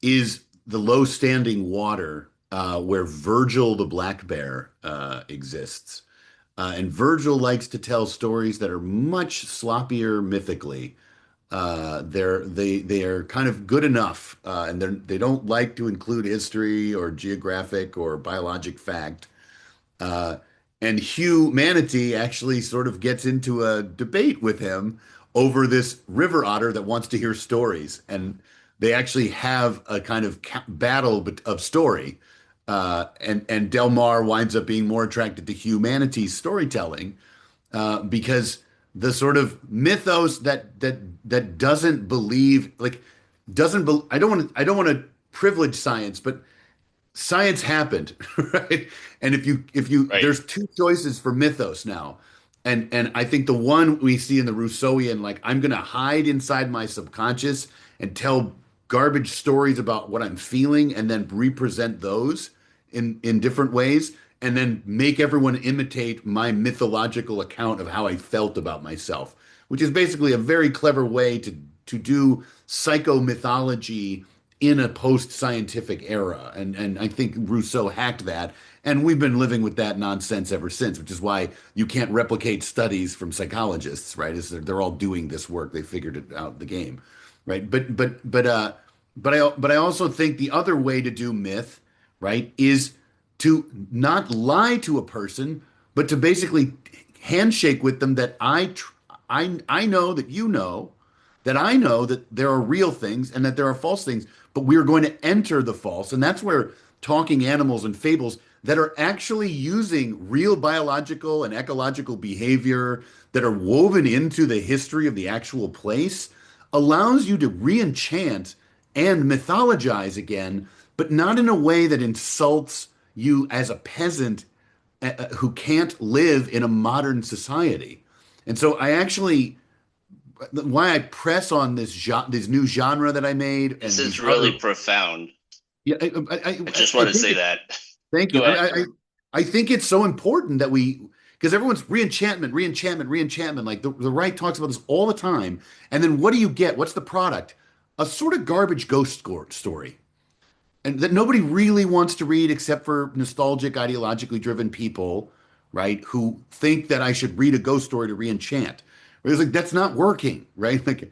is the low standing water where Virgil the black bear exists. And Virgil likes to tell stories that are much sloppier mythically. They are kind of good enough, and they don't like to include history or geographic or biologic fact. Uh, and Hugh Manatee actually sort of gets into a debate with him over this river otter that wants to hear stories. And they actually have a kind of battle of story. And Del Mar winds up being more attracted to Hugh Manatee's storytelling because the sort of mythos that doesn't believe like doesn't be, I don't want to privilege science, but science happened, right? And if you Right. there's two choices for mythos now. And I think the one we see in the Rousseauian, like I'm gonna hide inside my subconscious and tell garbage stories about what I'm feeling and then represent those in different ways and then make everyone imitate my mythological account of how I felt about myself, which is basically a very clever way to do psychomythology in a post-scientific era. And I think Rousseau hacked that. And we've been living with that nonsense ever since, which is why you can't replicate studies from psychologists, right? Is they're all doing this work. They figured it out the game, right? But I also think the other way to do myth, right, is to not lie to a person, but to basically handshake with them that I know that you know that I know that there are real things and that there are false things, but we are going to enter the false. And that's where talking animals and fables that are actually using real biological and ecological behavior that are woven into the history of the actual place allows you to re-enchant and mythologize again, but not in a way that insults you as a peasant who can't live in a modern society. And so I actually why I press on this new genre that I made This and is these really other profound. yeah I just I want to think say it, that. thank Go you ahead. I think it's so important that we because everyone's reenchantment like the right talks about this all the time and then what do you get what's the product a sort of garbage ghost story and that nobody really wants to read except for nostalgic, ideologically driven people, right? Who think that I should read a ghost story to re-enchant. It's like that's not working, right? Like,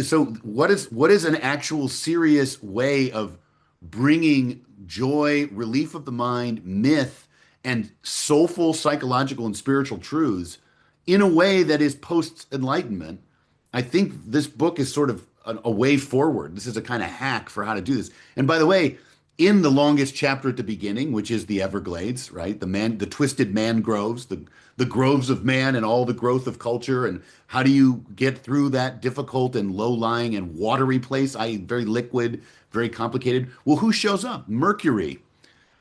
so what is an actual serious way of bringing joy, relief of the mind, myth, and soulful psychological and spiritual truths in a way that is post Enlightenment? I think this book is sort of a way forward. This is a kind of hack for how to do this. And by the way, in the longest chapter at the beginning, which is the Everglades, right? The twisted mangroves, the groves of man and all the growth of culture, and how do you get through that difficult and low-lying and watery place, i.e., very liquid, very complicated. Well, who shows up? Mercury.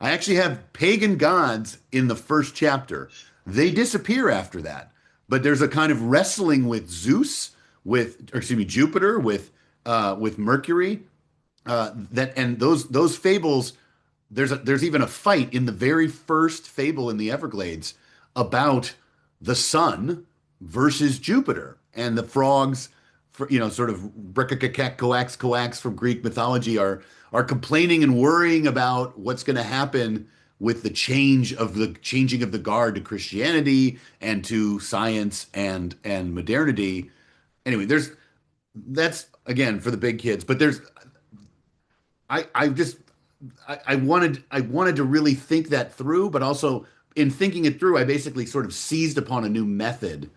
I actually have pagan gods in the first chapter. They disappear after that, but there's a kind of wrestling with Zeus, or excuse me, Jupiter, with Mercury. That and those fables. There's even a fight in the very first fable in the Everglades about the sun versus Jupiter and the frogs, sort of coax coax from Greek mythology are complaining and worrying about what's going to happen with the changing of the guard to Christianity and to science and modernity. Anyway, that's again for the big kids, but I just I wanted to really think that through, but also in thinking it through, I basically sort of seized upon a new method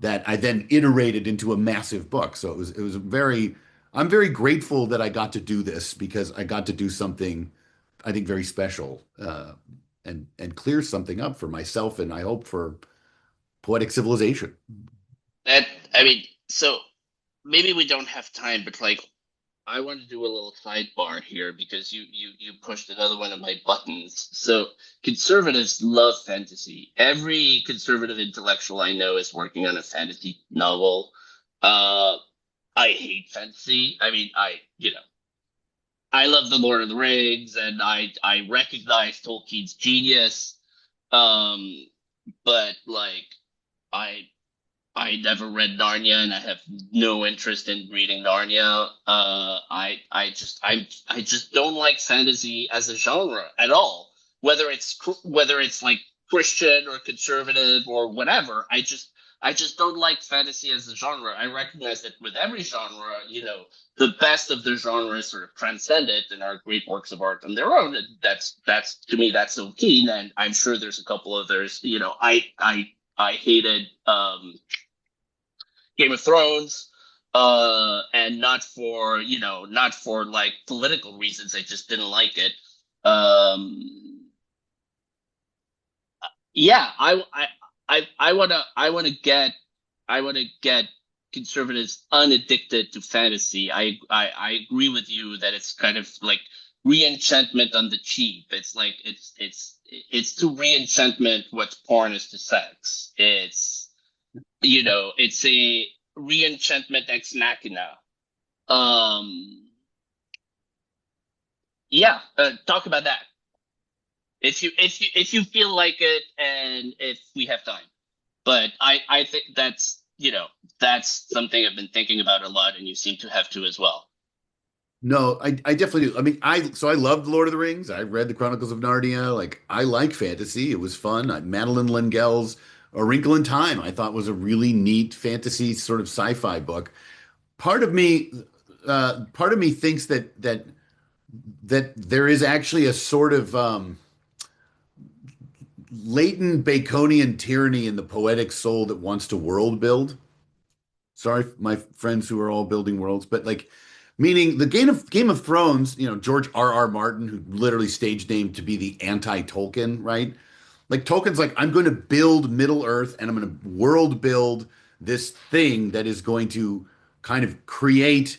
that I then iterated into a massive book. So it was very I'm very grateful that I got to do this because I got to do something I think very special and clear something up for myself and I hope for poetic civilization. That I mean, so maybe we don't have time, but like I want to do a little sidebar here because you pushed another one of my buttons. So conservatives love fantasy. Every conservative intellectual I know is working on a fantasy novel. Uh, I hate fantasy. I mean, I love the Lord of the Rings, and I recognize Tolkien's genius. Um, but like I I never read Narnia, and I have no interest in reading Narnia. I just don't like fantasy as a genre at all. Whether it's like Christian or conservative or whatever, I just don't like fantasy as a genre. I recognize that with every genre, the best of the genre is sort of transcended and are great works of art on their own. And that's to me that's so keen, and I'm sure there's a couple others. I hated Game of Thrones, and not for like political reasons. I just didn't like it. Um, yeah, I wanna get conservatives unaddicted to fantasy. I agree with you that it's kind of like re-enchantment on the cheap. It's like it's to re-enchantment what porn is to sex. It's a re-enchantment ex machina. Um, yeah, talk about that if you feel like it, and if we have time. But I think that's something I've been thinking about a lot, and you seem to have to as well. No, I definitely do. I mean, I loved Lord of the Rings. I read the Chronicles of Narnia. Like I like fantasy. It was fun. Madeline L'Engel's A Wrinkle in Time, I thought was a really neat fantasy sort of sci-fi book. Part of me, part of me thinks that there is actually a sort of latent Baconian tyranny in the poetic soul that wants to world build. Sorry, my friends who are all building worlds, but like, meaning the Game of Thrones, George R. R. Martin, who literally stage named to be the anti-Tolkien, right? Like Tolkien's like, I'm going to build Middle Earth and I'm going to world build this thing that is going to kind of create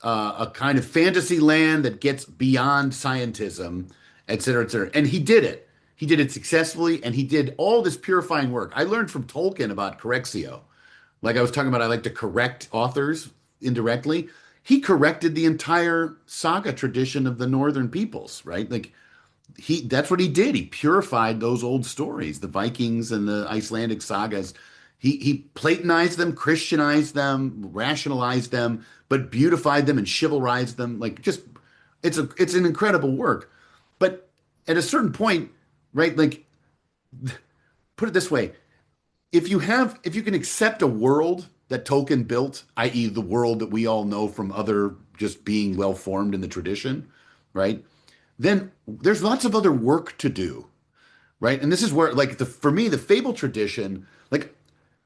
a kind of fantasy land that gets beyond scientism, et cetera, et cetera. And he did it. He did it successfully, and he did all this purifying work. I learned from Tolkien about correctio. Like I was talking about, I like to correct authors indirectly. He corrected the entire saga tradition of the Northern peoples, right? Like that's what he did. He purified those old stories, the Vikings and the Icelandic sagas. He Platonized them, Christianized them, rationalized them, but beautified them and chivalrized them. Like just it's an incredible work. But at a certain point, right, like put it this way, if you can accept a world that Tolkien built, i.e., the world that we all know from other just being well formed in the tradition, right? Then there's lots of other work to do, right? And this is where, like, for me, the fable tradition, like,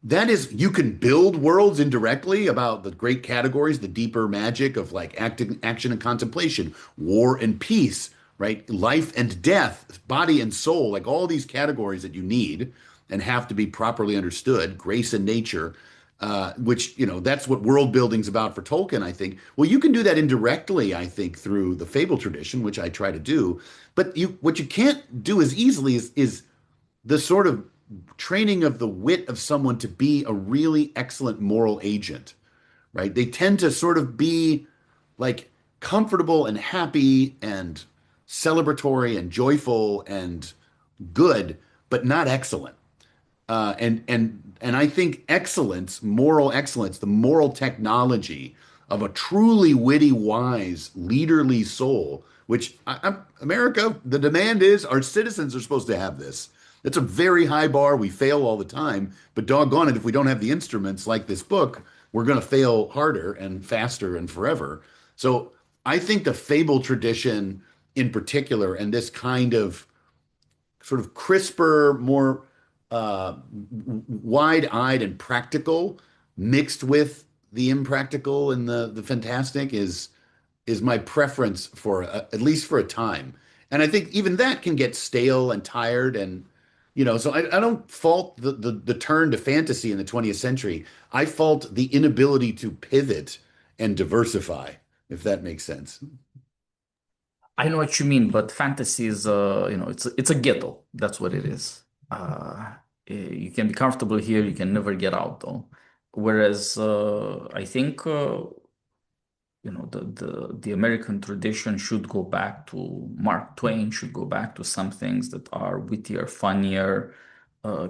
that is, you can build worlds indirectly about the great categories, the deeper magic of like action and contemplation, war and peace, right? Life and death, body and soul, like all these categories that you need and have to be properly understood, grace and nature, which, that's what world building's about for Tolkien, I think. Well, you can do that indirectly, I think, through the fable tradition, which I try to do. But what you can't do as easily is the sort of training of the wit of someone to be a really excellent moral agent, right? They tend to sort of be like comfortable and happy and celebratory and joyful and good, but not excellent. And I think excellence, moral excellence, the moral technology of a truly witty, wise, leaderly soul, which America, the demand is our citizens are supposed to have this. It's a very high bar. We fail all the time, but doggone it, if we don't have the instruments like this book, we're going to fail harder and faster and forever. So I think the fable tradition in particular, and this kind of sort of crisper, more wide-eyed and practical, mixed with the impractical and the fantastic, is my preference for at least for a time. And I think even that can get stale and tired, and so I don't fault the turn to fantasy in the 20th century. I fault the inability to pivot and diversify. if that makes sense. I know what you mean, but fantasy is, it's a ghetto. That's what it is. You can be comfortable here, you can never get out though. Whereas I think the American tradition should go back to Mark Twain, should go back to some things that are wittier, funnier,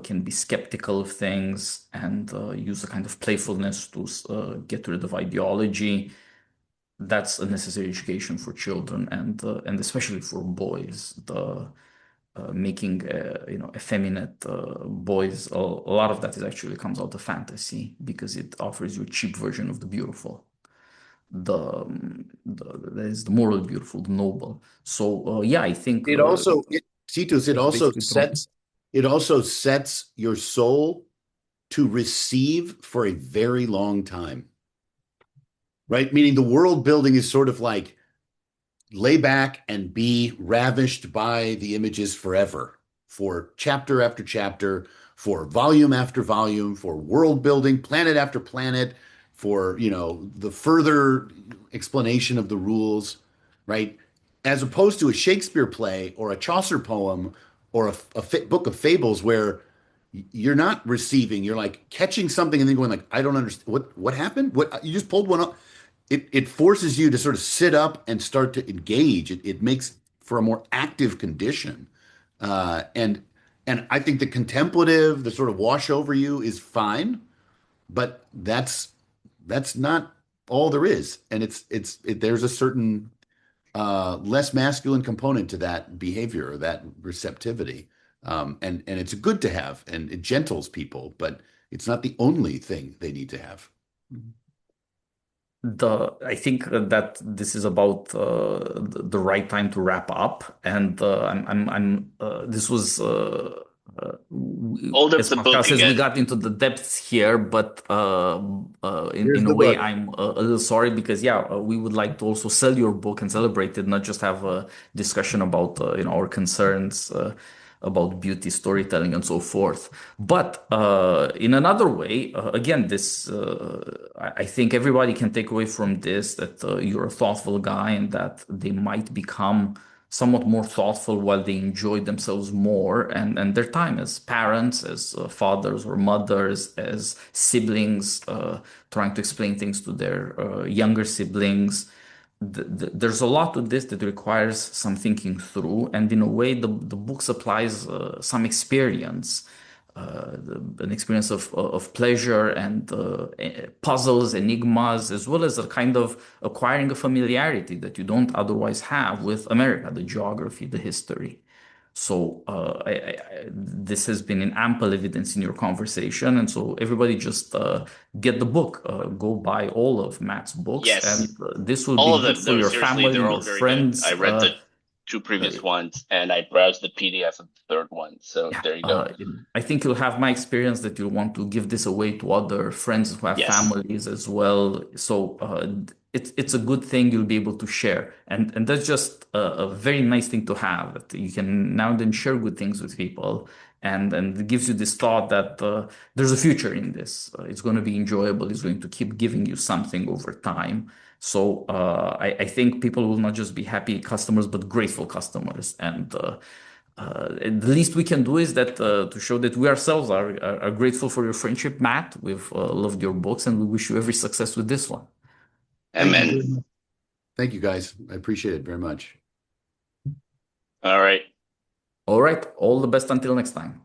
can be skeptical of things, and use a kind of playfulness to get rid of ideology. That's a necessary education for children and especially for boys. The making effeminate boys, a lot of that is actually comes out of fantasy because it offers you a cheap version of the beautiful, that is the morally beautiful, the noble. So yeah, I think It also, Titus, that's basically true. it also sets your soul to receive for a very long time, right? Meaning the world building is sort of like lay back and be ravished by the images forever, for chapter after chapter, for volume after volume, for world building, planet after planet, for, the further explanation of the rules, right? As opposed to a Shakespeare play or a Chaucer poem or a book of fables where you're not receiving, you're like catching something and then going like, I don't understand what happened. What you just pulled one up. It forces you to sort of sit up and start to engage. It makes for a more active condition. And I think the contemplative, the sort of wash over you is fine, but that's not all there is. And there's a certain less masculine component to that behavior or that receptivity. And it's good to have, and it gentles people, but it's not the only thing they need to have. I think that this is about the right time to wrap up, and this was Hold up as the Pascal book says, we again. got into the depths here, but in Here's a the way, book. I'm a little sorry because yeah, we would like to also sell your book and celebrate it, not just have a discussion about our concerns. About beauty, storytelling, and so forth. But in another way, again, I think everybody can take away from this that you're a thoughtful guy and that they might become somewhat more thoughtful while they enjoy themselves more and their time as parents, as fathers or mothers, as siblings, trying to explain things to their younger siblings. There's a lot to this that requires some thinking through, and in a way, the book supplies some experience, an experience of pleasure and puzzles, enigmas, as well as a kind of acquiring a familiarity that you don't otherwise have with America, the geography, the history. So this has been in ample evidence in your conversation, and so everybody just get the book, go buy all of Matt's books, and Yes, this will all be of good them. for No, your seriously, family, they're all your very good. friends. I read the two previous ones and I browsed the PDF of the third one. So Yeah, there you go. I think you'll have my experience that you'll want to give this away to other friends who have Yes. families as well. So it's a good thing you'll be able to share, and that's just a very nice thing to have. That you can now and then share good things with people, and it gives you this thought that there's a future in this. It's going to be enjoyable. It's going to keep giving you something over time. So I think people will not just be happy customers, but grateful customers, and the least we can do is that to show that we ourselves are grateful for your friendship, Matt. We've loved your books, and we wish you every success with this one. Thank you Amen. very much. Thank you, guys. I appreciate it very much. All right. All right, all the best until next time.